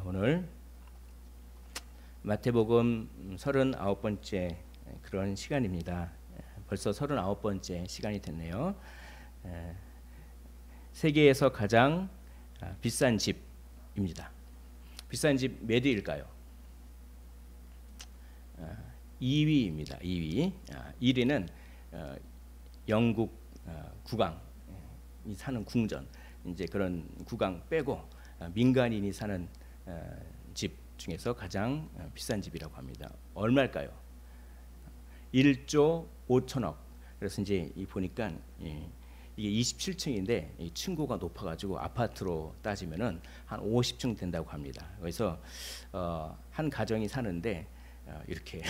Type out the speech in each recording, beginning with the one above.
오늘 마태복음 39번째 그런 시간입니다. 벌써 39번째 시간이 됐네요. 세계에서 가장 비싼 집입니다. 비싼 집 몇 위일까요? 2위입니다. 2위. 1위는 영국 국왕이 사는 궁전, 이제 그런 국왕 빼고 민간인이 사는 집 중에서 가장 비싼 집이라고 합니다. 얼마일까요? 1조 5천억. 그래서 이제 보니까 이게 27층인데 이 층고가 높아가지고 아파트로 따지면은 한 50층 된다고 합니다. 그래서 한 가정이 사는데 이렇게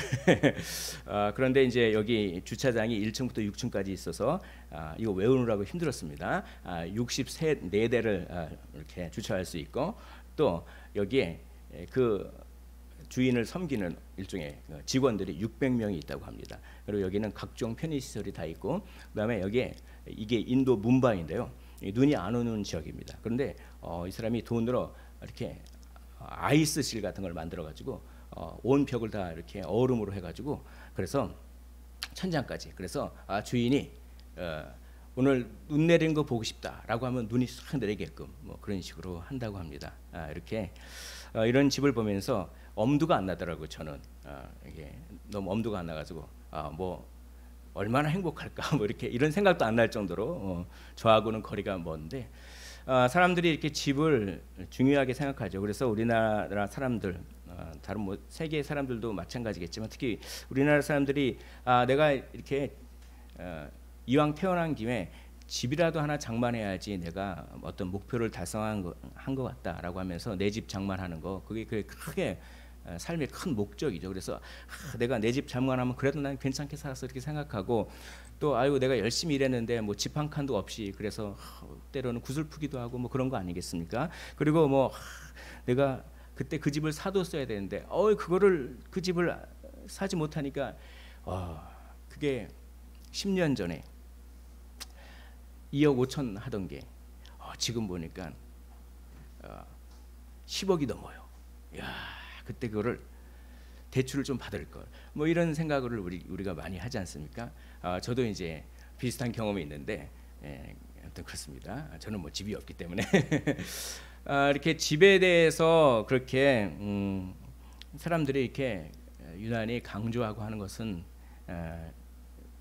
그런데 이제 여기 주차장이 1층부터 6층까지 있어서 이거 외우느라고 힘들었습니다. 64대를 이렇게 주차할 수 있고, 또 여기에 그 주인을 섬기는 일종의 직원들이 600명이 있다고 합니다. 그리고 여기는 각종 편의시설이 다 있고, 그다음에 여기에 이게 인도 뭄바이인데요, 눈이 안 오는 지역입니다. 그런데 이 사람이 돈으로 이렇게 아이스실 같은 걸 만들어 가지고 온 벽을 다 이렇게 얼음으로 해가지고, 그래서 천장까지, 그래서 주인이 오늘 눈 내리는 거 보고 싶다라고 하면 눈이 싹 내리게끔 뭐 그런 식으로 한다고 합니다. 이렇게 이런 집을 보면서 엄두가 안 나더라고요. 저는 이게 너무 엄두가 안 나가지고 뭐 얼마나 행복할까 뭐 이렇게 이런 생각도 안 날 정도로 저하고는 거리가 먼데, 사람들이 이렇게 집을 중요하게 생각하죠. 그래서 우리나라 사람들, 다른 뭐 세계 사람들도 마찬가지겠지만 특히 우리나라 사람들이 내가 이렇게 이왕 태어난 김에 집이라도 하나 장만해야지 내가 어떤 목표를 달성한 것 같다라고 하면서 내 집 장만하는 거, 그게 크게 삶의 큰 목적이죠. 그래서 내가 내 집 장만하면 그래도 난 괜찮게 살았어 이렇게 생각하고, 또 아이고 내가 열심히 일했는데 뭐 집 한 칸도 없이, 그래서 때로는 구슬프기도 하고 뭐 그런 거 아니겠습니까? 그리고 뭐 내가 그때 그 집을 사뒀어야 되는데 그거를 그 집을 사지 못하니까 그게 10년 전에 2억 5천 하던 게 지금 보니까 10억이 넘어요. 야, 그때 그거를 대출을 좀 받을 걸, 뭐 이런 생각을 우리가 많이 하지 않습니까? 저도 이제 비슷한 경험이 있는데, 아무튼 그렇습니다. 저는 뭐 집이 없기 때문에 이렇게 집에 대해서 그렇게 사람들이 이렇게 유난히 강조하고 하는 것은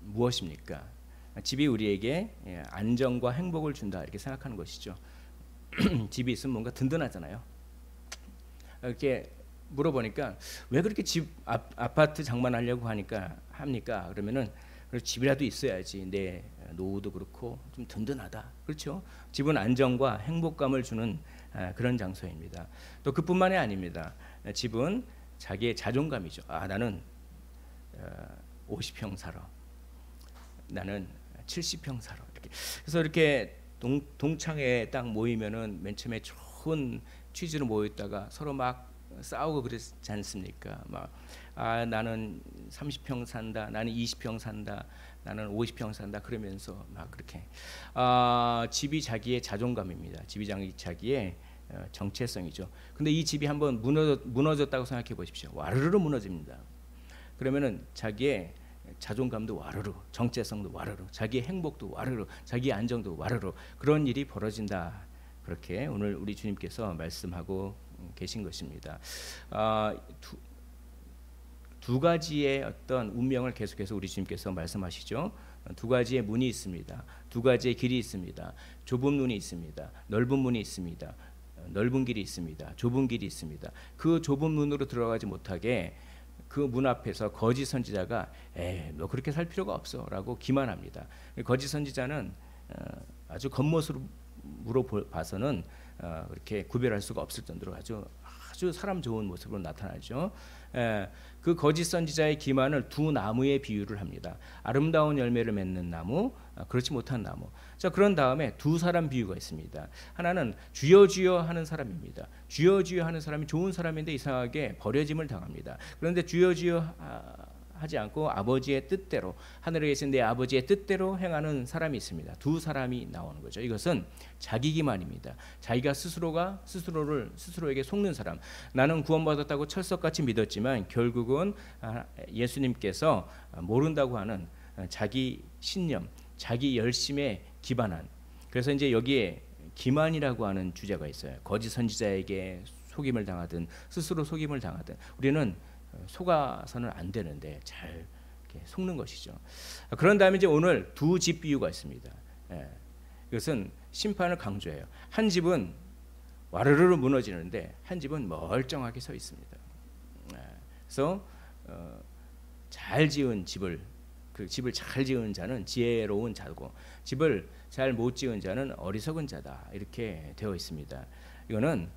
무엇입니까? 집이 우리에게 안정과 행복을 준다 이렇게 생각하는 것이죠. 집이 있으면 뭔가 든든하잖아요. 이렇게 물어보니까 왜 그렇게 집 아파트 장만하려고 합니까? 그러면은 집이라도 있어야지 내 노후도 그렇고 좀 든든하다. 그렇죠? 집은 안정과 행복감을 주는 그런 장소입니다. 또 그뿐만이 아닙니다. 집은 자기의 자존감이죠. 나는 50평 살아. 나는 70평 살아. 그래서 이렇게 동창회 딱 모이면은 맨 처음에 좋은 취지로 모였다가 서로 막 싸우고 그러지 않습니까? 막 나는 30평 산다, 나는 20평 산다, 나는 50평 산다 그러면서 막 그렇게 집이 자기의 자존감입니다. 집이 자기의 정체성이죠. 근데 이 집이 한번 무너졌다고 생각해 보십시오. 와르르 무너집니다. 그러면은 자기의 자존감도 와르르, 정체성도 와르르, 자기의 행복도 와르르, 자기의 안정도 와르르, 그런 일이 벌어진다. 그렇게 오늘 우리 주님께서 말씀하고 계신 것입니다. 두 가지의 어떤 운명을 계속해서 우리 주님께서 말씀하시죠. 두 가지의 문이 있습니다. 두 가지의 길이 있습니다. 좁은 문이 있습니다. 넓은 문이 있습니다. 넓은 길이 있습니다. 좁은 길이 있습니다. 그 좁은 문으로 들어가지 못하게 그 문 앞에서 거짓 선지자가 너 그렇게 살 필요가 없어라고 기만합니다. 거짓 선지자는 아주 겉모습으로 봐서는 그렇게 구별할 수가 없을 정도로 아주 사람 좋은 모습으로 나타나죠. 그 거짓 선지자의 기만을 두 나무에 비유를 합니다. 아름다운 열매를 맺는 나무, 그렇지 못한 나무. 자, 그런 다음에 두 사람 비유가 있습니다. 하나는 주여 주여 하는 사람입니다. 주여 주여 하는 사람이 좋은 사람인데 이상하게 버려짐을 당합니다. 그런데 주여 주여 하지 않고 아버지의 뜻대로, 하늘에 계신 내 아버지의 뜻대로 행하는 사람이 있습니다. 두 사람이 나오는 거죠. 이것은 자기 기만입니다. 자기가 스스로에게 속는 사람. 나는 구원받았다고 철석같이 믿었지만 결국은 예수님께서 모른다고 하는 자기 신념, 자기 열심에 기반한. 그래서 이제 여기에 기만이라고 하는 주제가 있어요. 거짓 선지자에게 속임을 당하든 스스로 속임을 당하든 우리는 속아서는 안 되는데 잘 이렇게 속는 것이죠. 그런 다음에 이제 오늘 두 집 비유가 있습니다. 이것은 심판을 강조해요. 한 집은 와르르 무너지는데 한 집은 멀쩡하게 서 있습니다. 그래서 잘 지은 집을, 그 집을 잘 지은 자는 지혜로운 자고 집을 잘 못 지은 자는 어리석은 자다, 이렇게 되어 있습니다. 이거는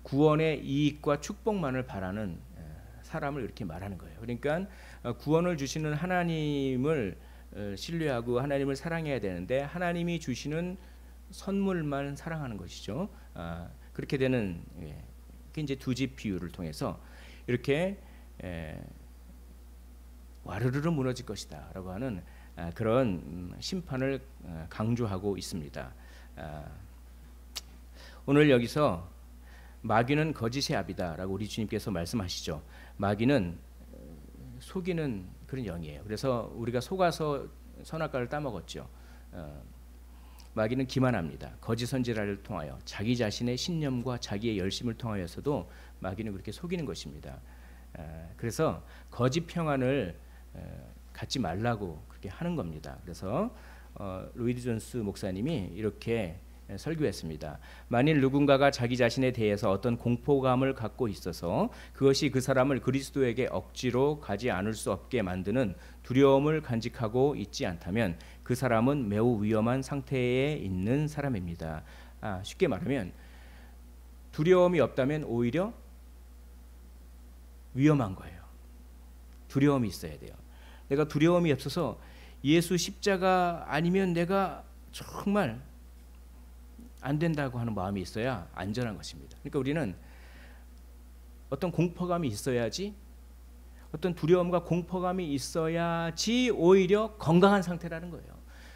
구원의 이익과 축복만을 바라는 사람을 이렇게 말하는 거예요. 그러니까 구원을 주시는 하나님을 신뢰하고 하나님을 사랑해야 되는데 하나님이 주시는 선물만 사랑하는 것이죠. 그렇게 되는 게 이제 두 집 비유를 통해서 이렇게 와르르르 무너질 것이다라고 하는 그런 심판을 강조하고 있습니다. 오늘 여기서 마귀는 거짓의 아비다라고 우리 주님께서 말씀하시죠. 마귀는 속이는 그런 영이에요. 그래서 우리가 속아서 선악과를 따먹었죠. 마귀는 기만합니다. 거짓 선지자를 통하여 자기 자신의 신념과 자기의 열심을 통하여서도 마귀는 그렇게 속이는 것입니다. 그래서 거짓 평안을 갖지 말라고 그렇게 하는 겁니다. 그래서 로이드 존스 목사님이 이렇게 설교했습니다. 만일 누군가가 자기 자신에 대해서 어떤 공포감을 갖고 있어서 그것이 그 사람을 그리스도에게 억지로 가지 않을 수 없게 만드는 두려움을 간직하고 있지 않다면 그 사람은 매우 위험한 상태에 있는 사람입니다. 쉽게 말하면 두려움이 없다면 오히려 위험한 거예요. 두려움이 있어야 돼요. 내가 두려움이 없어서 예수 십자가 아니면 내가 정말 안 된다고 하는 마음이 있어야 안전한 것입니다. 그러니까 우리는 어떤 공포감이 있어야지, 어떤 두려움과 공포감이 있어야지 오히려 건강한 상태라는 거예요.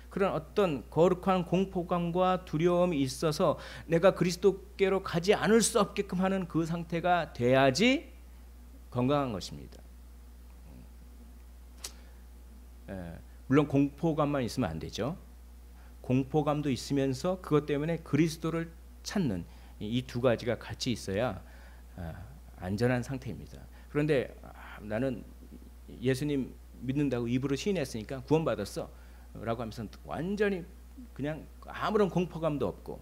그런 어떤 거룩한 공포감과 두려움이 있어서 내가 그리스도께로 가지 않을 수 없게끔 하는 그 상태가 돼야지 건강한 것입니다. 물론 공포감만 있으면 안 되죠. 공포감도 있으면서 그것 때문에 그리스도를 찾는 이 두 가지가 같이 있어야 안전한 상태입니다. 그런데 나는 예수님 믿는다고 입으로 시인했으니까 구원받았어 라고 하면서 완전히 그냥 아무런 공포감도 없고,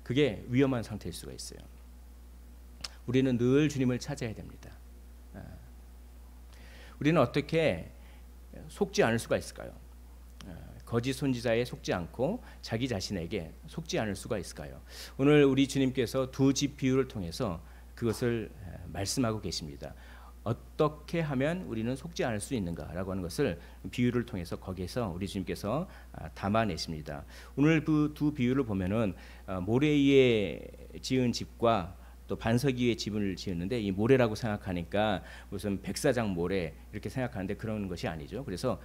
그게 위험한 상태일 수가 있어요. 우리는 늘 주님을 찾아야 됩니다. 우리는 어떻게 속지 않을 수가 있을까요? 거짓 선지자에 속지 않고 자기 자신에게 속지 않을 수가 있을까요? 오늘 우리 주님께서 두 집 비유를 통해서 그것을 말씀하고 계십니다. 어떻게 하면 우리는 속지 않을 수 있는가라고 하는 것을 비유를 통해서 거기에서 우리 주님께서 담아내십니다. 오늘 그 두 비유를 보면은 모래 위에 지은 집과 또 반석 위에 집을 지었는데 이 모래라고 생각하니까 무슨 백사장 모래 이렇게 생각하는데 그런 것이 아니죠. 그래서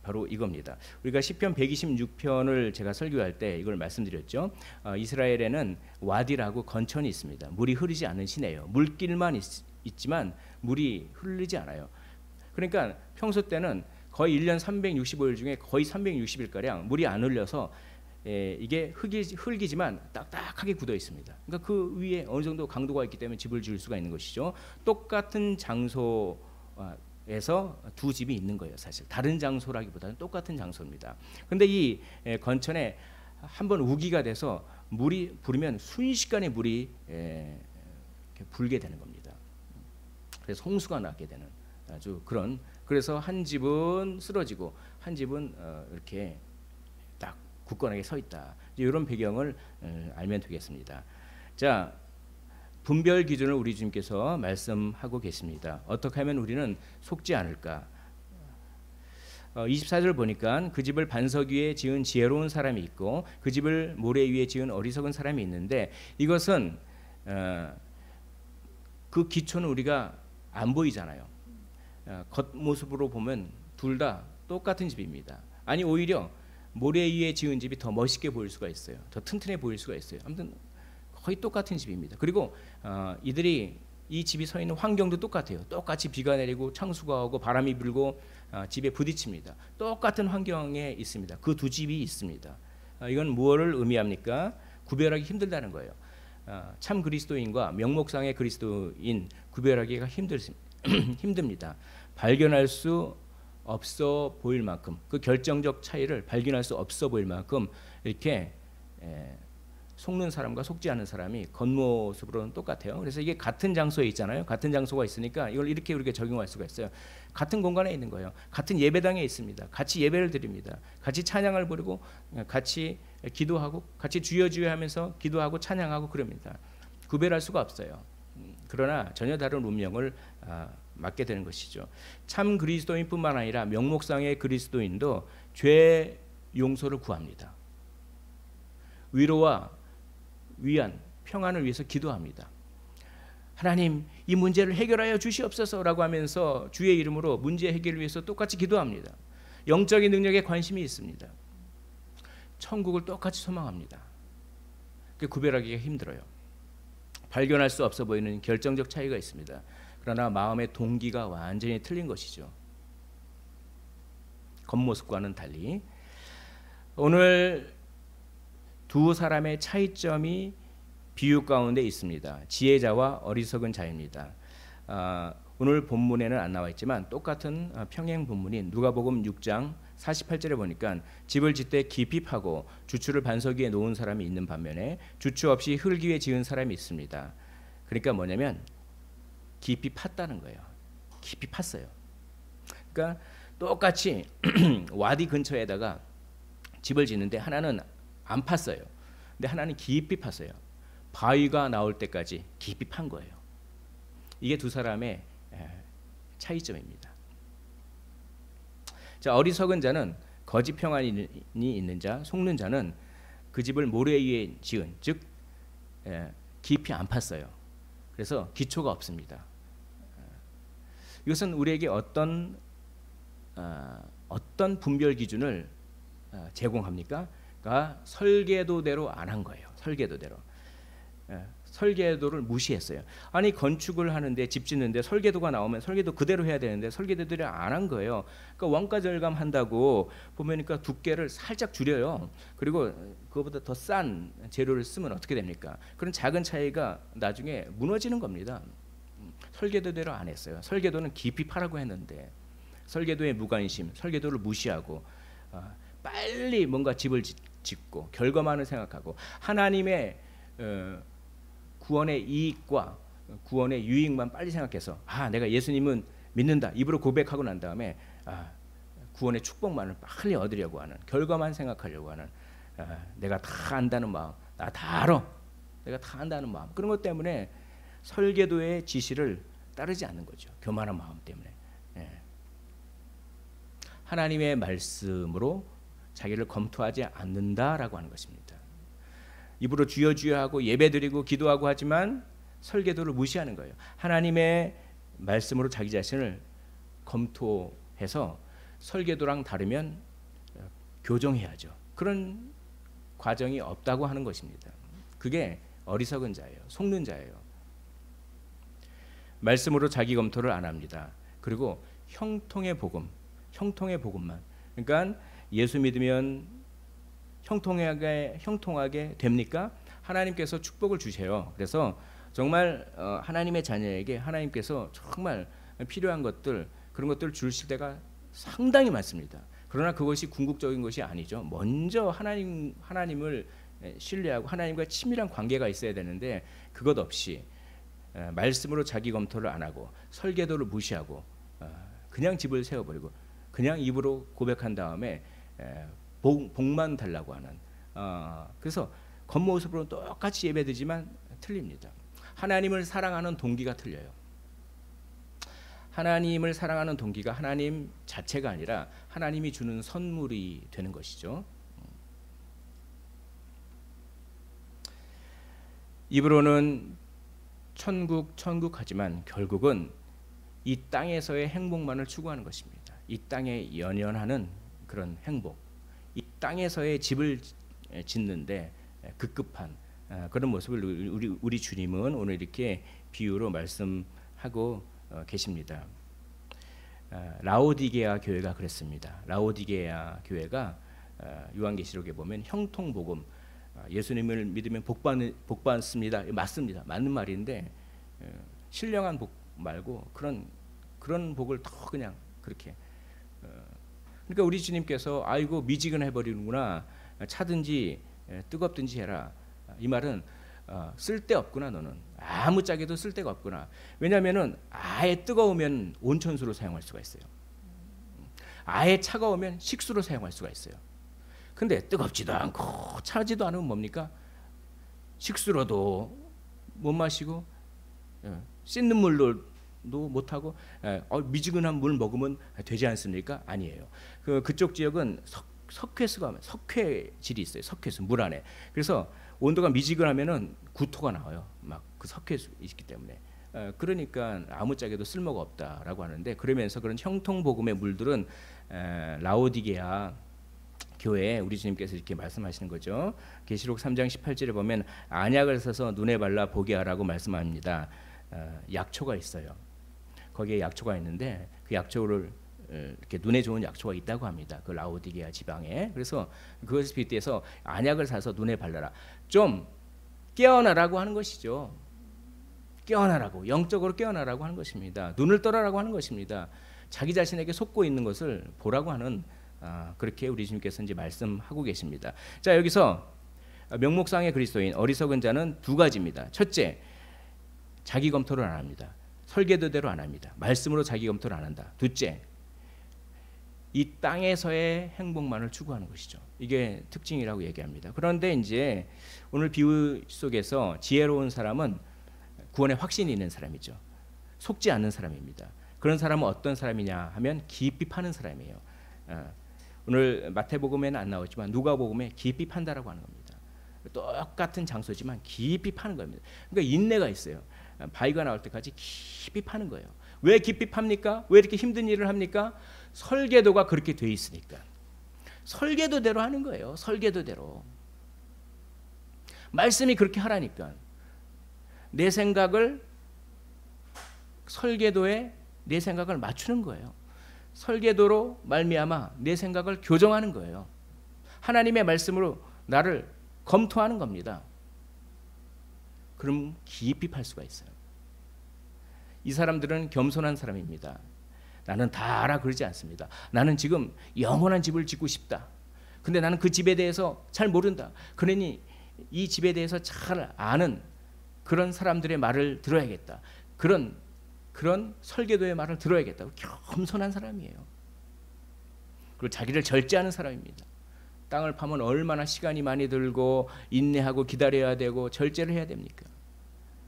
바로 이겁니다. 우리가 시편 126편을 제가 설교할 때 이걸 말씀드렸죠. 이스라엘에는 와디라고 건천이 있습니다. 물이 흐르지 않는 시내예요. 물길만 있지만 물이 흐르지 않아요. 그러니까 평소 때는 거의 1년 365일 중에 거의 360일가량 물이 안 흘려서 이게 흙이지만 딱딱하게 굳어 있습니다. 그러니까 그 위에 어느 정도 강도가 있기 때문에 집을 지을 수가 있는 것이죠. 똑같은 장소에서 두 집이 있는 거예요. 사실 다른 장소라기보다는 똑같은 장소입니다. 그런데 이 건천에 한번 우기가 돼서 물이 부르면 순식간에 물이 불게 되는 겁니다. 그래서 홍수가 나게 되는 아주 그런, 그래서 한 집은 쓰러지고 한 집은 이렇게 딱 굳건하게 서 있다. 이런 배경을 알면 되겠습니다. 자, 분별 기준을 우리 주님께서 말씀하고 계십니다. 어떻게 하면 우리는 속지 않을까? 24절 보니까 그 집을 반석 위에 지은 지혜로운 사람이 있고 그 집을 모래 위에 지은 어리석은 사람이 있는데, 이것은 그 기초는 우리가 안 보이잖아요. 겉모습으로 보면 둘 다 똑같은 집입니다. 아니 오히려 모래 위에 지은 집이 더 멋있게 보일 수가 있어요. 더 튼튼해 보일 수가 있어요. 아무튼 거의 똑같은 집입니다. 그리고 이들이 이 집이 서 있는 환경도 똑같아요. 똑같이 비가 내리고 창수가 오고 바람이 불고 집에 부딪힙니다. 똑같은 환경에 있습니다. 그 두 집이 있습니다. 이건 무엇을 의미합니까? 구별하기 힘들다는 거예요. 참 그리스도인과 명목상의 그리스도인 구별하기가 힘듭니다. 발견할 수 없어 보일 만큼, 그 결정적 차이를 발견할 수 없어 보일 만큼 이렇게 속는 사람과 속지 않은 사람이 겉모습으로는 똑같아요. 그래서 이게 같은 장소에 있잖아요. 같은 장소가 있으니까 이걸 이렇게 우리가 적용할 수가 있어요. 같은 공간에 있는 거예요. 같은 예배당에 있습니다. 같이 예배를 드립니다. 같이 찬양을 부르고 같이 기도하고 같이 주여 주여 하면서 기도하고 찬양하고 그럽니다. 구별할 수가 없어요. 그러나 전혀 다른 운명을 맡게 되는 것이죠. 참 그리스도인뿐만 아니라 명목상의 그리스도인도 죄 용서를 구합니다. 위로와 위안, 평안을 위해서 기도합니다. 하나님, 이 문제를 해결하여 주시옵소서라고 하면서 주의 이름으로 문제 해결을 위해서 똑같이 기도합니다. 영적인 능력에 관심이 있습니다. 천국을 똑같이 소망합니다. 구별하기가 힘들어요. 발견할 수 없어 보이는 결정적 차이가 있습니다. 그러나 마음의 동기가 완전히 틀린 것이죠. 겉모습과는 달리 오늘 두 사람의 차이점이 비유 가운데 있습니다. 지혜자와 어리석은 자입니다. 오늘 본문에는 안 나와 있지만 똑같은 평행 본문인 누가복음 6장 48절에 보니까 집을 짓되 깊이 파고 주추를 반석 위에 놓은 사람이 있는 반면에 주추 없이 흙 위에 지은 사람이 있습니다. 그러니까 뭐냐면 깊이 팠다는 거예요. 깊이 팠어요. 그러니까 똑같이 와디 근처에다가 집을 짓는데 하나는 안 팠어요. 근데 하나는 깊이 팠어요. 바위가 나올 때까지 깊이 판 거예요. 이게 두 사람의 차이점입니다. 자, 어리석은 자는 거짓 평안이 있는 자, 속는 자는 그 집을 모래 위에 지은, 즉 깊이 안 팠어요. 그래서 기초가 없습니다. 이것은 우리에게 어떤 분별 기준을 제공합니까? 그러니까 설계도대로 안 한 거예요. 설계도대로. 설계도를 무시했어요. 아니 건축을 하는데 집 짓는데 설계도가 나오면 설계도 그대로 해야 되는데 설계도들이 안 한 거예요. 그러니까 원가 절감한다고 보면니까 두께를 살짝 줄여요. 그리고 그거보다 더 싼 재료를 쓰면 어떻게 됩니까? 그런 작은 차이가 나중에 무너지는 겁니다. 설계도대로 안 했어요. 설계도는 깊이 파라고 했는데 설계도에 무관심, 설계도를 무시하고 빨리 뭔가 집을 짓고 결과만을 생각하고 하나님의 구원의 이익과 구원의 유익만 빨리 생각해서 내가 예수님은 믿는다 입으로 고백하고 난 다음에 구원의 축복만을 빨리 얻으려고 하는 결과만 생각하려고 하는 내가 다 안다는 마음, 나 다 알아, 내가 다 안다는 마음, 그런 것 때문에 설계도의 지시를 따르지 않는 거죠. 교만한 마음 때문에. 하나님의 말씀으로 자기를 검토하지 않는다라고 하는 것입니다. 입으로 주여 주여 하고 예배드리고 기도하고 하지만 설계도를 무시하는 거예요. 하나님의 말씀으로 자기 자신을 검토해서 설계도랑 다르면 교정해야죠. 그런 과정이 없다고 하는 것입니다. 그게 어리석은 자예요. 속는 자예요. 말씀으로 자기 검토를 안 합니다. 그리고 형통의 복음만. 그러니까 예수 믿으면 형통하게 됩니까? 하나님께서 축복을 주세요. 그래서 정말 하나님의 자녀에게 하나님께서 정말 필요한 것들, 그런 것들을 주실 때가 상당히 많습니다. 그러나 그것이 궁극적인 것이 아니죠. 먼저 하나님을 신뢰하고 하나님과 친밀한 관계가 있어야 되는데 그것 없이 말씀으로 자기 검토를 안 하고 설계도를 무시하고 그냥 집을 세워버리고 그냥 입으로 고백한 다음에 복만 달라고 하는 그래서 겉모습으로는 똑같이 예배드리지만 틀립니다. 하나님을 사랑하는 동기가 틀려요. 하나님을 사랑하는 동기가 하나님 자체가 아니라 하나님이 주는 선물이 되는 것이죠. 입으로는 천국 하지만 결국은 이 땅에서의 행복만을 추구하는 것입니다. 이 땅에 연연하는 그런 행복, 이 땅에서의 집을 짓는데 급급한 그런 모습을 우리 주님은 오늘 이렇게 비유로 말씀하고 계십니다. 라오디게아 교회가 그랬습니다. 라오디게아 교회가 요한계시록에 보면 형통복음, 예수님을 믿으면 복 받습니다. 맞습니다. 맞는 말인데 신령한 복 말고 그런 복을 더 그냥 그렇게. 그러니까 우리 주님께서 아이고 미지근해 버리는구나. 차든지 뜨겁든지 해라. 이 말은 쓸데없구나. 너는 아무짝에도 쓸데가 없구나. 왜냐하면은 아예 뜨거우면 온천수로 사용할 수가 있어요. 아예 차가우면 식수로 사용할 수가 있어요. 근데 뜨겁지도 않고 차지도 않으면 뭡니까? 식수로도 못 마시고 씻는 물로도 못하고 미지근한 물 먹으면 되지 않습니까? 아니에요. 그쪽 지역은 석회질이 있어요. 석회수 물 안에. 그래서 온도가 미지근하면은 구토가 나와요. 막 그 석회수 있기 때문에. 그러니까 아무짝에도 쓸모가 없다라고 하는데, 그러면서 그런 형통복음의 물들은 라오디게아 교회에 우리 주님께서 이렇게 말씀하시는 거죠. 계시록 3장 18절에 보면 안약을 써서 눈에 발라 보게 하라고 말씀합니다. 약초가 있어요. 거기에 약초가 있는데 그 약초를 이렇게 눈에 좋은 약초가 있다고 합니다. 그 라오디게아 지방에. 그래서 그것을 빗대서 안약을 사서 눈에 발라라. 좀 깨어나라고 하는 것이죠. 깨어나라고, 영적으로 깨어나라고 하는 것입니다. 눈을 떠라라고 하는 것입니다. 자기 자신에게 속고 있는 것을 보라고 하는 그렇게 우리 주님께서 이제 말씀하고 계십니다. 자, 여기서 명목상의 그리스도인 어리석은 자는 두 가지입니다. 첫째, 자기 검토를 안 합니다. 설계도대로 안 합니다. 말씀으로 자기 검토를 안 한다. 둘째, 이 땅에서의 행복만을 추구하는 것이죠. 이게 특징이라고 얘기합니다. 그런데 이제 오늘 비유 속에서 지혜로운 사람은 구원에 확신이 있는 사람이죠. 속지 않는 사람입니다. 그런 사람은 어떤 사람이냐 하면 깊이 파는 사람이에요. 오늘 마태복음에는 안 나오지만 누가복음에 깊이 판다라고 하는 겁니다. 똑같은 장소지만 깊이 파는 겁니다. 그러니까 인내가 있어요. 바위가 나올 때까지 깊이 파는 거예요. 왜 깊이 팝니까? 왜 이렇게 힘든 일을 합니까? 설계도가 그렇게 돼 있으니까. 설계도대로 하는 거예요. 설계도대로. 말씀이 그렇게 하라니까. 내 생각을 설계도에 내 생각을 맞추는 거예요. 설계도로 말미암아 내 생각을 교정하는 거예요. 하나님의 말씀으로 나를 검토하는 겁니다. 그럼 깊이 팔 수가 있어요. 이 사람들은 겸손한 사람입니다. 나는 다 알아 그러지 않습니다. 나는 지금 영원한 집을 짓고 싶다. 근데 나는 그 집에 대해서 잘 모른다. 그러니 이 집에 대해서 잘 아는 그런 사람들의 말을 들어야겠다. 그런 설계도의 말을 들어야겠다. 겸손한 사람이에요. 그리고 자기를 절제하는 사람입니다. 땅을 파면 얼마나 시간이 많이 들고 인내하고 기다려야 되고 절제를 해야 됩니까?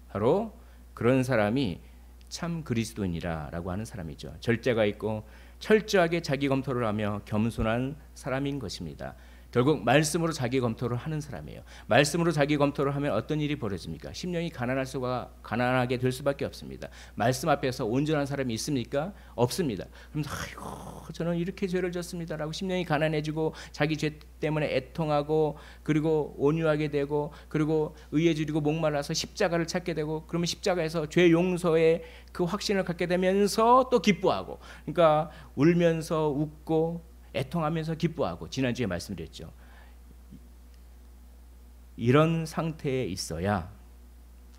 바로 그런 사람이 참 그리스도인이라고 하는 사람이죠. 절제가 있고 철저하게 자기 검토를 하며 겸손한 사람인 것입니다. 결국 말씀으로 자기 검토를 하는 사람이에요. 말씀으로 자기 검토를 하면 어떤 일이 벌어집니까? 심령이 가난하게 될 수밖에 없습니다. 말씀 앞에서 온전한 사람이 있습니까? 없습니다. 그럼 아이고 저는 이렇게 죄를 졌습니다라고 심령이 가난해지고 자기 죄 때문에 애통하고 그리고 온유하게 되고 그리고 의에 줄이고 목말라서 십자가를 찾게 되고 그러면 십자가에서 죄 용서의 그 확신을 갖게 되면서 또 기뻐하고 그러니까 울면서 웃고 애통하면서 기뻐하고 지난주에 말씀드렸죠. 이런 상태에 있어야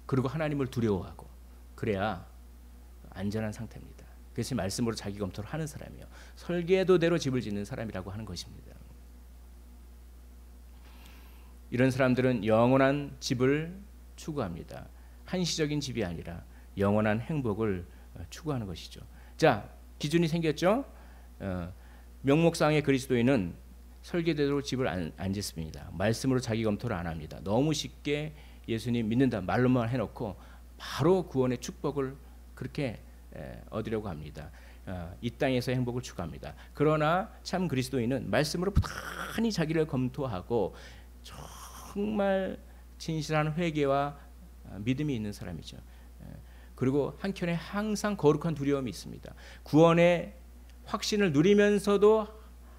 그리고 하나님을 두려워하고 그래야 안전한 상태입니다. 그래서 말씀으로 자기 검토를 하는 사람이에요. 설계도대로 집을 짓는 사람이라고 하는 것입니다. 이런 사람들은 영원한 집을 추구합니다. 한시적인 집이 아니라 영원한 행복을 추구하는 것이죠. 자, 기준이 생겼죠? 명목상의 그리스도인은 설계대로 집을 안 짓습니다. 말씀으로 자기 검토를 안 합니다. 너무 쉽게 예수님 믿는다 말로만 해놓고 바로 구원의 축복을 그렇게 얻으려고 합니다. 이 땅에서 행복을 추구합니다. 그러나 참 그리스도인은 말씀으로 부단히 자기를 검토하고 정말 진실한 회개와 믿음이 있는 사람이죠. 그리고 한켠에 항상 거룩한 두려움이 있습니다. 구원의 확신을 누리면서도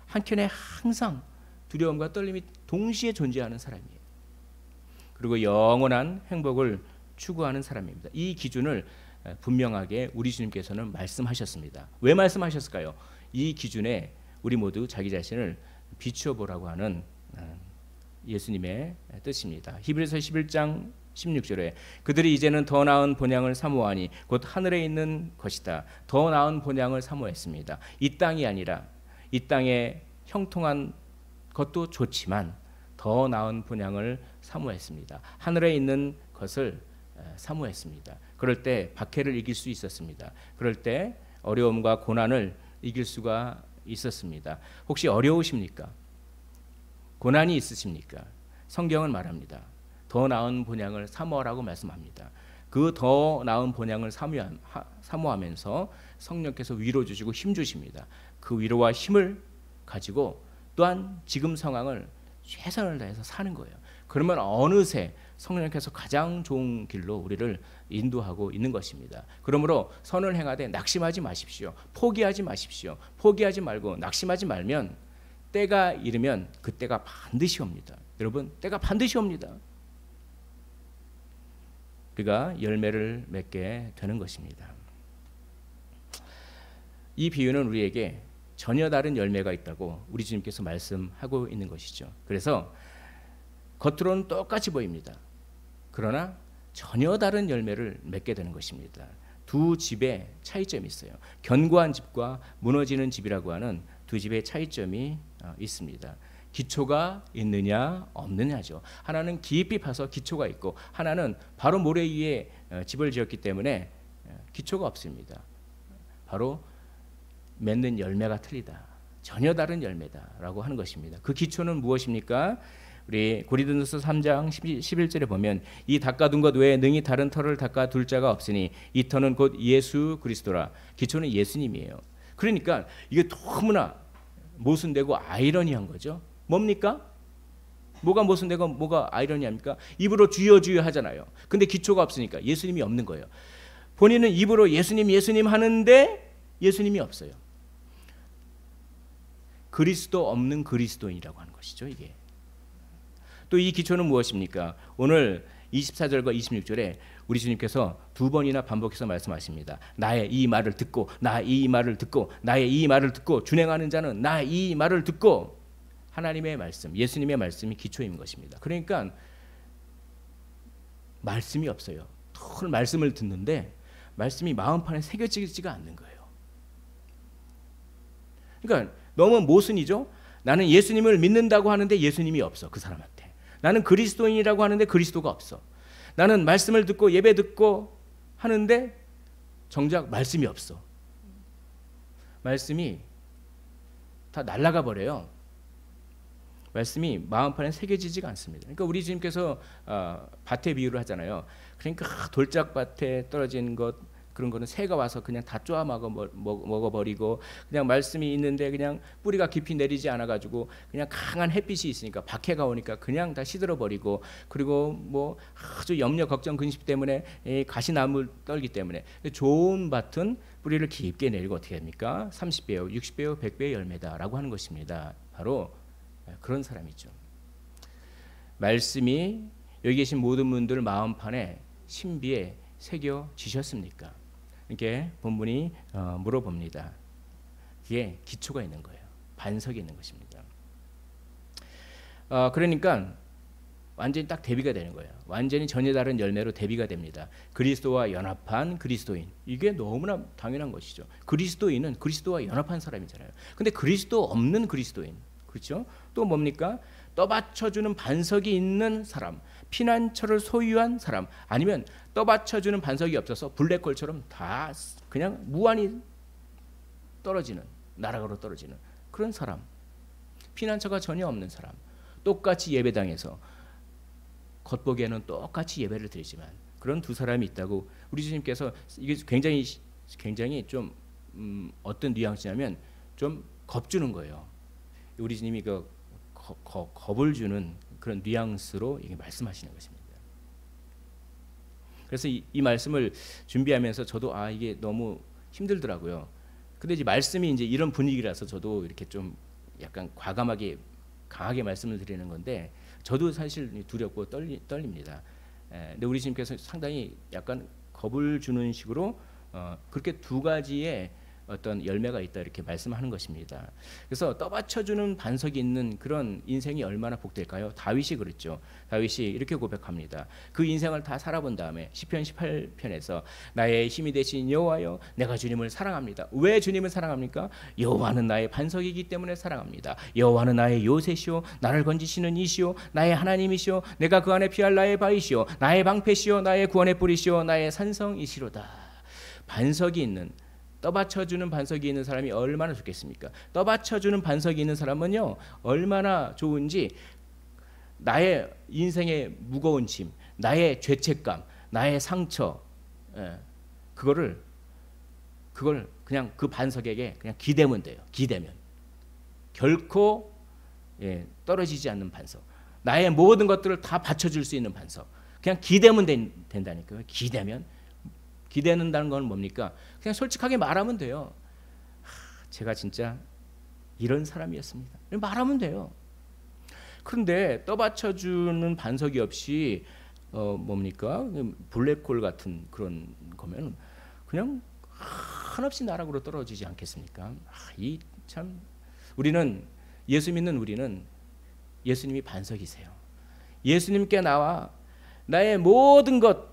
한켠에 항상 두려움과 떨림이 동시에 존재하는 사람이에요. 그리고 영원한 행복을 추구하는 사람입니다. 이 기준을 분명하게 우리 주님께서는 말씀하셨습니다. 왜 말씀하셨을까요? 이 기준에 우리 모두 자기 자신을 비추어 보라고 하는 예수님의 뜻입니다. 히브리서 11장 16절에 그들이 이제는 더 나은 본향을 사모하니 곧 하늘에 있는 것이다. 더 나은 본향을 사모했습니다. 이 땅이 아니라 이 땅에 형통한 것도 좋지만 더 나은 본향을 사모했습니다. 하늘에 있는 것을 사모했습니다. 그럴 때 박해를 이길 수 있었습니다. 그럴 때 어려움과 고난을 이길 수가 있었습니다. 혹시 어려우십니까? 고난이 있으십니까? 성경은 말합니다. 더 나은 본향을 사모하라고 말씀합니다. 그 더 나은 본향을 사모하면서 성령께서 위로 주시고 힘 주십니다. 그 위로와 힘을 가지고 또한 지금 상황을 최선을 다해서 사는 거예요. 그러면 어느새 성령께서 가장 좋은 길로 우리를 인도하고 있는 것입니다. 그러므로 선을 행하되 낙심하지 마십시오. 포기하지 마십시오. 포기하지 말고 낙심하지 말면 때가 이르면 그 때가 반드시 옵니다. 여러분, 때가 반드시 옵니다. 우리가 열매를 맺게 되는 것입니다. 이 비유는 우리에게 전혀 다른 열매가 있다고 우리 주님께서 말씀하고 있는 것이죠. 그래서 겉으로는 똑같이 보입니다. 그러나 전혀 다른 열매를 맺게 되는 것입니다. 두 집의 차이점이 있어요. 견고한 집과 무너지는 집이라고 하는 두 집의 차이점이 있습니다. 기초가 있느냐 없느냐죠. 하나는 깊이 파서 기초가 있고 하나는 바로 모래 위에 집을 지었기 때문에 기초가 없습니다. 바로 맺는 열매가 틀리다. 전혀 다른 열매다라고 하는 것입니다. 그 기초는 무엇입니까? 우리 고린도전서 3장 11절에 보면 이 닦아둔 것 외에 능히 다른 터를 닦아둘 자가 없으니 이 터는 곧 예수 그리스도라. 기초는 예수님이에요. 그러니까 이게 너무나 모순되고 아이러니한 거죠. 뭡니까? 뭐가 모순되고 뭐가 아이러니합니까? 입으로 주여 주여 하잖아요. 근데 기초가 없으니까 예수님이 없는 거예요. 본인은 입으로 예수님 예수님 하는데 예수님이 없어요. 그리스도 없는 그리스도인이라고 하는 것이죠. 이게 또 이 기초는 무엇입니까? 오늘 24절과 26절에 우리 주님께서 두 번이나 반복해서 말씀하십니다. 나의 이 말을 듣고 나의 이 말을 듣고 나의 이 말을 듣고 준행하는 자는 나의 이 말을 듣고 하나님의 말씀, 예수님의 말씀이 기초인 것입니다. 그러니까 말씀이 없어요. 늘 말씀을 듣는데 말씀이 마음판에 새겨지지가 않는 거예요. 그러니까 너무 모순이죠. 나는 예수님을 믿는다고 하는데 예수님이 없어. 그 사람한테. 나는 그리스도인이라고 하는데 그리스도가 없어. 나는 말씀을 듣고 예배 듣고 하는데 정작 말씀이 없어. 말씀이 다 날아가 버려요. 말씀이 마음판에 새겨지지가 않습니다. 그러니까 우리 주님께서 밭의 비유를 하잖아요. 그러니까 돌짝밭에 떨어진 것 그런 거는 새가 와서 그냥 다 쪼아 먹어버리고 그냥 말씀이 있는데 그냥 뿌리가 깊이 내리지 않아가지고 그냥 강한 햇빛이 있으니까 박해가 오니까 그냥 다 시들어버리고 그리고 뭐 아주 염려 걱정 근심 때문에 가시나무 떨기 때문에 좋은 밭은 뿌리를 깊게 내리고 어떻게 합니까? 30배요, 60배요, 100배의 열매다라고 하는 것입니다. 바로 그런 사람이죠. 말씀이 여기 계신 모든 분들 마음판에 신비에 새겨지셨습니까? 이렇게 본문이 물어봅니다. 이게 기초가 있는 거예요. 반석이 있는 것입니다. 그러니까 완전히 딱 대비가 되는 거예요. 완전히 전혀 다른 열매로 대비가 됩니다. 그리스도와 연합한 그리스도인. 이게 너무나 당연한 것이죠. 그리스도인은 그리스도와 연합한 사람이잖아요. 근데 그리스도 없는 그리스도인. 그렇죠? 또 뭡니까? 떠받쳐주는 반석이 있는 사람, 피난처를 소유한 사람, 아니면 떠받쳐주는 반석이 없어서 블랙홀처럼 다 그냥 무한히 떨어지는, 나락으로 떨어지는 그런 사람, 피난처가 전혀 없는 사람, 똑같이 예배당에서 겉보기에는 똑같이 예배를 드리지만 그런 두 사람이 있다고 우리 주님께서 이게 굉장히 좀 어떤 뉘앙스냐면 좀 겁주는 거예요. 우리 주님이 겁을 주는 그런 뉘앙스로 이게 말씀하시는 것입니다. 그래서 이 말씀을 준비하면서 저도 이게 너무 힘들더라고요. 근데 이제 말씀이 이제 이런 분위기라서 저도 이렇게 좀 약간 과감하게 강하게 말씀을 드리는 건데 저도 사실 두렵고 떨립니다. 근데 우리 주님께서 상당히 약간 겁을 주는 식으로 그렇게 두 가지의 어떤 열매가 있다 이렇게 말씀하는 것입니다. 그래서 떠받쳐주는 반석이 있는 그런 인생이 얼마나 복될까요? 다윗이 그랬죠. 다윗이 이렇게 고백합니다. 그 인생을 다 살아본 다음에 시편 18편에서 나의 힘이 되신 여호와여 내가 주님을 사랑합니다. 왜 주님을 사랑합니까? 여호와는 나의 반석이기 때문에 사랑합니다. 여호와는 나의 요새시오 나를 건지시는 이시오 나의 하나님이시오 내가 그 안에 피할 나의 바위시오 나의 방패시오 나의 구원의 뿌리시오 나의 산성이시로다. 반석이 있는 떠받쳐주는 반석이 있는 사람이 얼마나 좋겠습니까? 떠받쳐주는 반석이 있는 사람은요 얼마나 좋은지 나의 인생의 무거운 짐, 나의 죄책감, 나의 상처, 그걸 그냥 그 반석에게 그냥 기대면 돼요. 기대면 결코 떨어지지 않는 반석, 나의 모든 것들을 다 받쳐줄 수 있는 반석, 그냥 기대면 된다니까요. 기대는다는 건 뭡니까? 그냥 솔직하게 말하면 돼요. 제가 진짜 이런 사람이었습니다. 말하면 돼요. 그런데 떠받쳐주는 반석이 없이 뭡니까? 블랙홀 같은 그런 거면 그냥 한없이 나락으로 떨어지지 않겠습니까? 이 참 우리는 예수 믿는 우리는 예수님이 반석이세요. 예수님께 나와 나의 모든 것,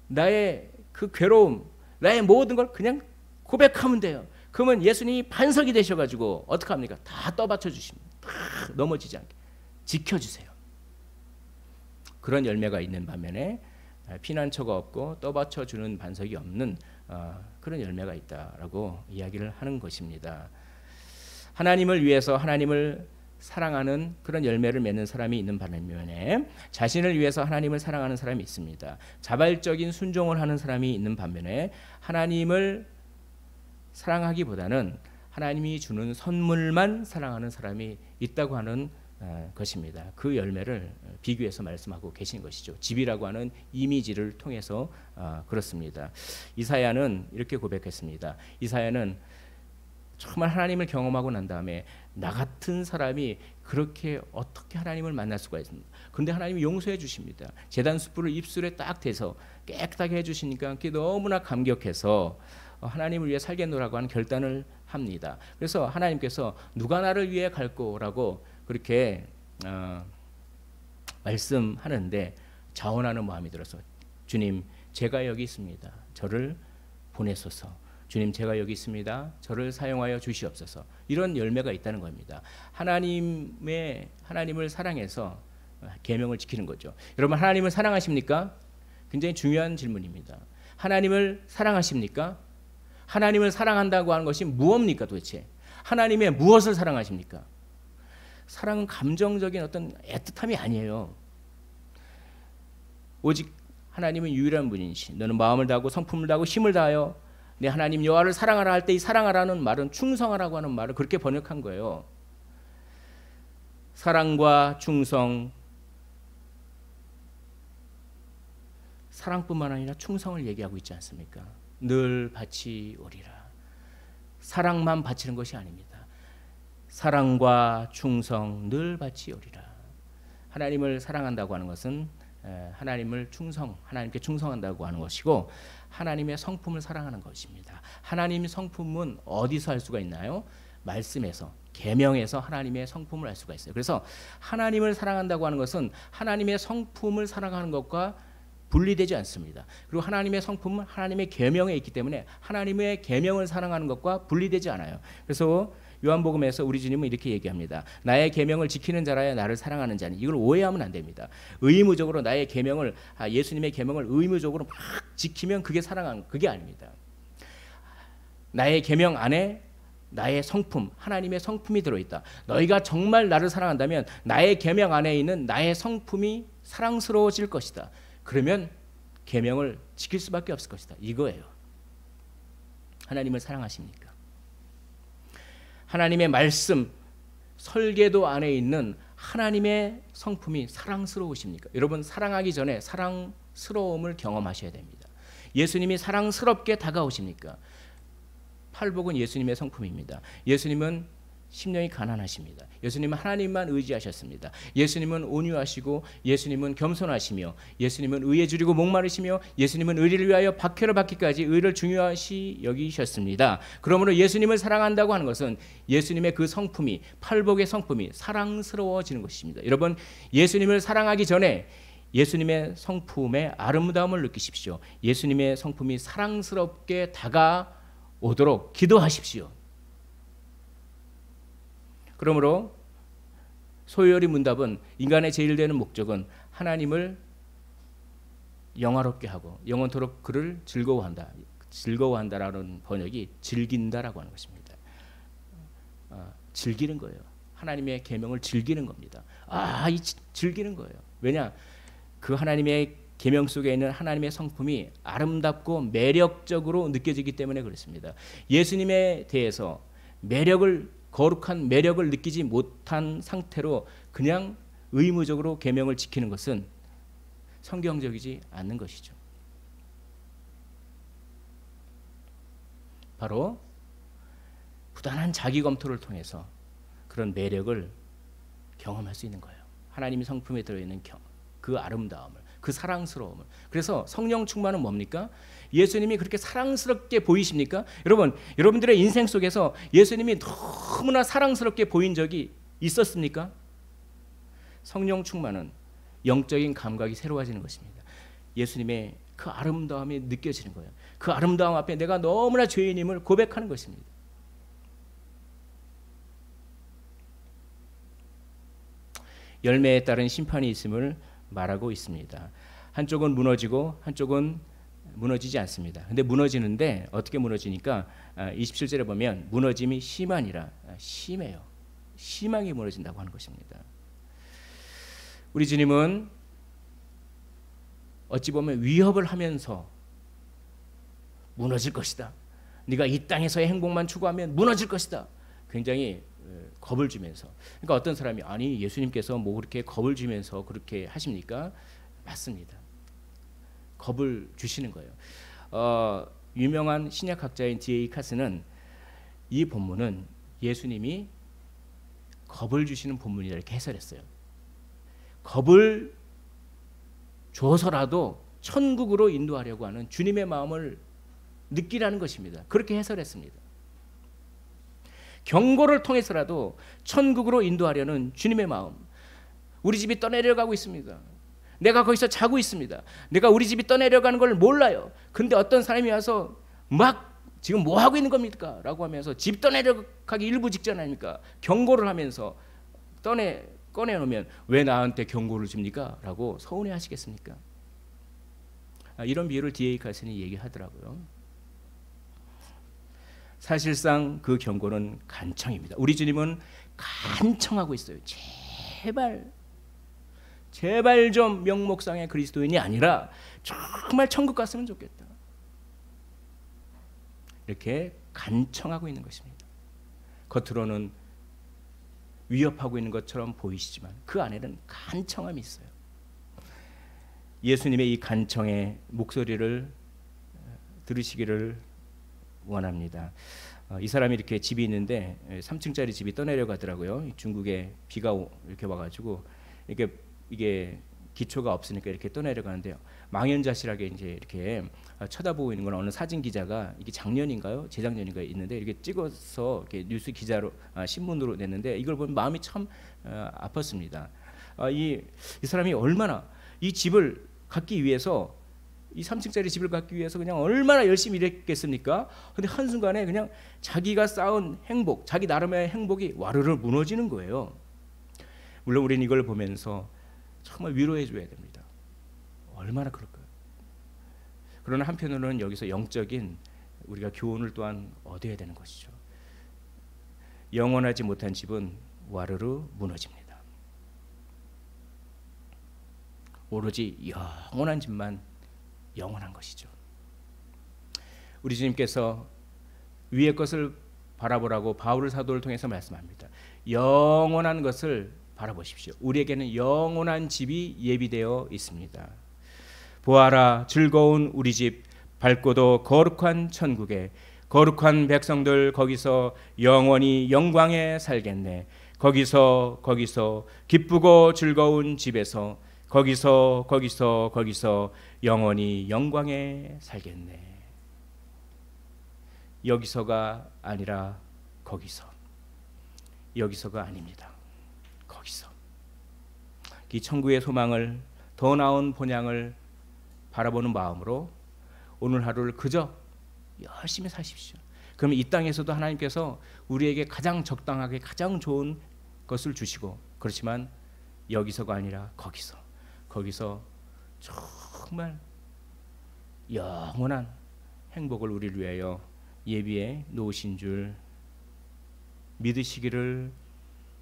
나의 그 괴로움, 나의 모든 걸 그냥 고백하면 돼요. 그러면 예수님이 반석이 되셔가지고 어떻게 합니까? 다 떠받쳐 주십니다. 다 넘어지지 않게 지켜주세요. 그런 열매가 있는 반면에 피난처가 없고 떠받쳐 주는 반석이 없는 그런 열매가 있다라고 이야기를 하는 것입니다. 하나님을 위해서 하나님을 사랑하는 그런 열매를 맺는 사람이 있는 반면에 자신을 위해서 하나님을 사랑하는 사람이 있습니다. 자발적인 순종을 하는 사람이 있는 반면에 하나님을 사랑하기보다는 하나님이 주는 선물만 사랑하는 사람이 있다고 하는 것입니다. 그 열매를 비교해서 말씀하고 계신 것이죠. 집이라고 하는 이미지를 통해서 그렇습니다. 이사야는 이렇게 고백했습니다. 이사야는 정말 하나님을 경험하고 난 다음에 나 같은 사람이 그렇게 어떻게 하나님을 만날 수가 있습니까? 그런데 하나님이 용서해 주십니다. 제단 숯불을 입술에 딱 대서 깨끗하게 해주시니까 그게 너무나 감격해서 하나님을 위해 살겠노라고 하는 결단을 합니다. 그래서 하나님께서 누가 나를 위해 갈 거라고 그렇게 말씀하는데 자원하는 마음이 들어서 주님 제가 여기 있습니다. 저를 보내소서. 주님 제가 여기 있습니다. 저를 사용하여 주시옵소서. 이런 열매가 있다는 겁니다. 하나님을 사랑해서 계명을 지키는 거죠. 여러분 하나님을 사랑하십니까? 굉장히 중요한 질문입니다. 하나님을 사랑하십니까? 하나님을 사랑한다고 하는 것이 무엇입니까 도대체? 하나님의 무엇을 사랑하십니까? 사랑은 감정적인 어떤 애틋함이 아니에요. 오직 하나님은 유일한 분이시. 너는 마음을 다하고 성품을 다하고 힘을 다하여 내 하나님 여호와를 사랑하라 할 때 이 사랑하라는 말은 충성하라고 하는 말을 그렇게 번역한 거예요. 사랑과 충성, 사랑뿐만 아니라 충성을 얘기하고 있지 않습니까? 늘 바치오리라. 사랑만 바치는 것이 아닙니다. 사랑과 충성 늘 바치오리라. 하나님을 사랑한다고 하는 것은 하나님께 충성한다고 하는 것이고 하나님의 성품을 사랑하는 것입니다. 하나님의 성품은 어디서 알 수가 있나요? 말씀에서, 계명에서 하나님의 성품을 알 수가 있어요. 그래서 하나님을 사랑한다고 하는 것은 하나님의 성품을 사랑하는 것과 분리되지 않습니다. 그리고 하나님의 성품은 하나님의 계명에 있기 때문에 하나님의 계명을 사랑하는 것과 분리되지 않아요. 그래서 요한복음에서 우리 주님은 이렇게 얘기합니다. 나의 계명을 지키는 자라야 나를 사랑하는 자니. 이걸 오해하면 안 됩니다. 의무적으로 나의 계명을 예수님의 계명을 의무적으로 막 지키면 그게 사랑하는 그게 아닙니다. 나의 계명 안에 나의 성품, 하나님의 성품이 들어있다. 너희가 정말 나를 사랑한다면 나의 계명 안에 있는 나의 성품이 사랑스러워질 것이다. 그러면 계명을 지킬 수밖에 없을 것이다. 이거예요. 하나님을 사랑하십니까? 하나님의 말씀, 설계도 안에 있는 하나님의 성품이 사랑스러우십니까? 여러분 사랑하기 전에 사랑스러움을 경험하셔야 됩니다. 예수님이 사랑스럽게 다가오십니까? 팔복은 예수님의 성품입니다. 예수님은 심령이 가난하십니다. 예수님은 하나님만 의지하셨습니다. 예수님은 온유하시고 예수님은 겸손하시며 예수님은 의에 줄이고 목마르시며 예수님은 의리를 위하여 박해를 받기까지 의를 중요시 여기셨습니다. 그러므로 예수님을 사랑한다고 하는 것은 예수님의 그 성품이, 팔복의 성품이 사랑스러워지는 것입니다. 여러분, 예수님을 사랑하기 전에 예수님의 성품의 아름다움을 느끼십시오. 예수님의 성품이 사랑스럽게 다가오도록 기도하십시오. 그러므로 소요리 문답은 인간의 제일 되는 목적은 하나님을 영화롭게 하고 영원토록 그를 즐거워한다. 즐거워한다라는 번역이 즐긴다라고 하는 것입니다. 즐기는 거예요. 하나님의 계명을 즐기는 겁니다. 즐기는 거예요. 왜냐? 그 하나님의 계명 속에 있는 하나님의 성품이 아름답고 매력적으로 느껴지기 때문에 그렇습니다. 예수님에 대해서 거룩한 매력을 느끼지 못한 상태로 그냥 의무적으로 계명을 지키는 것은 성경적이지 않는 것이죠. 바로 부단한 자기 검토를 통해서 그런 매력을 경험할 수 있는 거예요. 하나님의 성품에 들어있는 그 아름다움을, 그 사랑스러움을. 그래서 성령 충만은 뭡니까? 예수님이 그렇게 사랑스럽게 보이십니까? 여러분들의 인생 속에서 예수님이 너무나 사랑스럽게 보인 적이 있었습니까? 성령 충만은 영적인 감각이 새로워지는 것입니다. 예수님의 그 아름다움이 느껴지는 거예요. 그 아름다움 앞에 내가 너무나 죄인임을 고백하는 것입니다. 열매에 따른 심판이 있음을 말하고 있습니다. 한쪽은 무너지고 한쪽은 무너지지 않습니다. 근데 무너지는데 어떻게 무너지니까 27절에 보면 무너짐이 심하니라. 심해요. 심하게 무너진다고 하는 것입니다. 우리 주님은 어찌 보면 위협을 하면서 무너질 것이다. 네가 이 땅에서의 행복만 추구하면 무너질 것이다. 굉장히 겁을 주면서. 그러니까 어떤 사람이 아니 예수님께서 뭐 그렇게 겁을 주면서 그렇게 하십니까? 맞습니다. 겁을 주시는 거예요. 유명한 신약학자인 D.A. 카스는 이 본문은 예수님이 겁을 주시는 본문이라 이렇게 해설했어요. 겁을 줘서라도 천국으로 인도하려고 하는 주님의 마음을 느끼라는 것입니다. 그렇게 해설했습니다. 경고를 통해서라도 천국으로 인도하려는 주님의 마음. 우리 집이 떠내려가고 있습니다. 내가 거기서 자고 있습니다. 내가 우리 집이 떠내려가는 걸 몰라요. 근데 어떤 사람이 와서 막 지금 뭐 하고 있는 겁니까? 라고 하면서 집 떠내려가기 일부 직전 아닙니까? 경고를 하면서 꺼내놓으면 왜 나한테 경고를 줍니까? 라고 서운해 하시겠습니까? 이런 비유를 D.A. 칼슨이 얘기하더라고요. 사실상 그 경고는 간청입니다. 우리 주님은 간청하고 있어요. 제발 좀 명목상의 그리스도인이 아니라 정말 천국 갔으면 좋겠다. 이렇게 간청하고 있는 것입니다. 겉으로는 위협하고 있는 것처럼 보이시지만 그 안에는 간청함이 있어요. 예수님의 이 간청의 목소리를 들으시기를 원합니다. 이 사람이 이렇게 집이 있는데 3층짜리 집이 떠내려가더라고요. 중국에 비가 이렇게 와가지고 이게 기초가 없으니까 이렇게 떠내려가는데요. 망연자실하게 이제 이렇게 쳐다보고 있는 건 어느 사진 기자가 이게 작년인가요, 재작년인가 있는데 이렇게 찍어서 이렇게 뉴스 기자로 신문으로 냈는데 이걸 보면 마음이 참 아팠습니다. 이 사람이 얼마나 이 집을 갖기 위해서 이 3층짜리 집을 갖기 위해서 그냥 얼마나 열심히 일했겠습니까? 근데 한순간에 그냥 자기가 쌓은 행복, 자기 나름의 행복이 와르르 무너지는 거예요. 물론 우리는 이걸 보면서 정말 위로해 줘야 됩니다. 얼마나 그럴까요? 그러나 한편으로는 여기서 영적인 우리가 교훈을 또한 얻어야 되는 것이죠. 영원하지 못한 집은 와르르 무너집니다. 오로지 영원한 집만 영원한 것이죠. 우리 주님께서 위의 것을 바라보라고 바울 사도를 통해서 말씀합니다. 영원한 것을 바라보십시오. 우리에게는 영원한 집이 예비되어 있습니다. 보아라 즐거운 우리 집 밝고도 거룩한 천국에 거룩한 백성들 거기서 영원히 영광에 살겠네. 거기서 기쁘고 즐거운 집에서 거기서 영원히 영광에 살겠네. 여기서가 아니라 거기서. 여기서가 아닙니다. 거기서. 이 천국의 소망을, 더 나은 본향을 바라보는 마음으로 오늘 하루를 그저 열심히 사십시오. 그러면 이 땅에서도 하나님께서 우리에게 가장 적당하게 가장 좋은 것을 주시고, 그렇지만 여기서가 아니라 거기서 정말 영원한 행복을 우리를 위하여 예비해 놓으신 줄 믿으시기를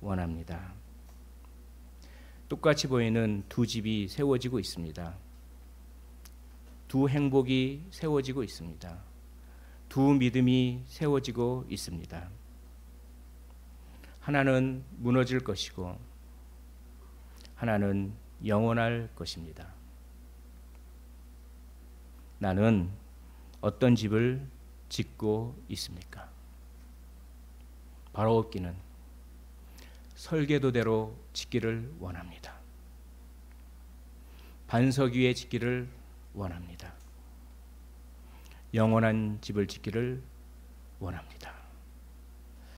원합니다. 똑같이 보이는 두 집이 세워지고 있습니다. 두 행복이 세워지고 있습니다. 두 믿음이 세워지고 있습니다. 하나는 무너질 것이고 하나는 영원할 것입니다. 나는 어떤 집을 짓고 있습니까? 바로 얻기는 설계도대로 짓기를 원합니다. 반석 위에 짓기를 원합니다. 영원한 집을 짓기를 원합니다.